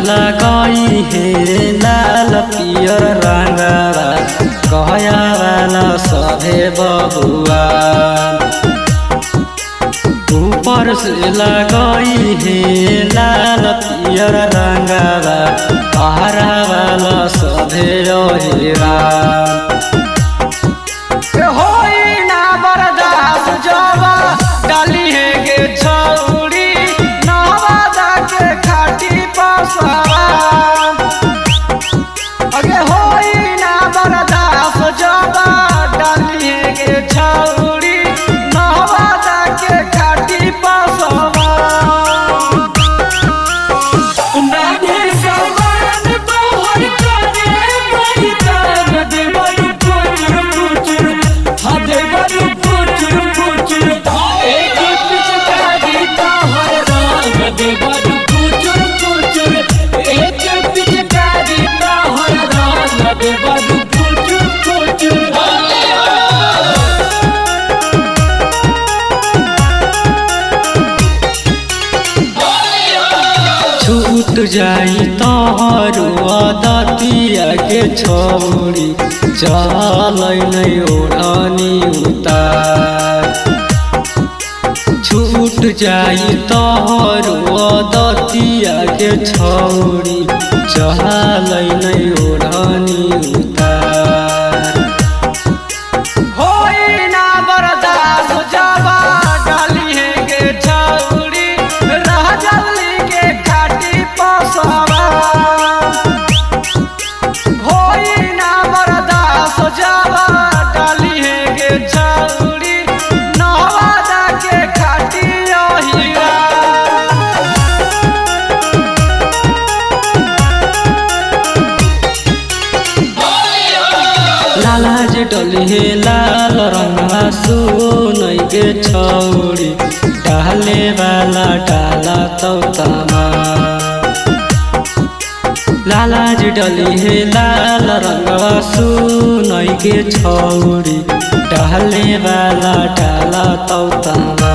लगाई है लाल पियर रंगवा कहया वाला सभे बबुआ। ऊपर से लगाई है लाल पियर रंगवा पहरा वाला सभे रहेगा। छूट जाई तोहरो दतिया के छौरी चल नहीं ओढ़नी उतार। छूट जाई तोहरो दतिया के छौरी चल नहीं ओढ़नी उतार। होई ना बर्दाश्त जावा डाली है के छौरी रह जल्दी के खाटी पसवा। होई ना बर्दाश्त जावा डाली है के छौरी नवादा के खाटी हीरा। लालाज डली है लाल रंगवा सुनई के छौरी डाले वाला डाला तौतामा। लालाज डली है लाल रंगवा सुनई के छौरी डाले वाला डाला तौतामा।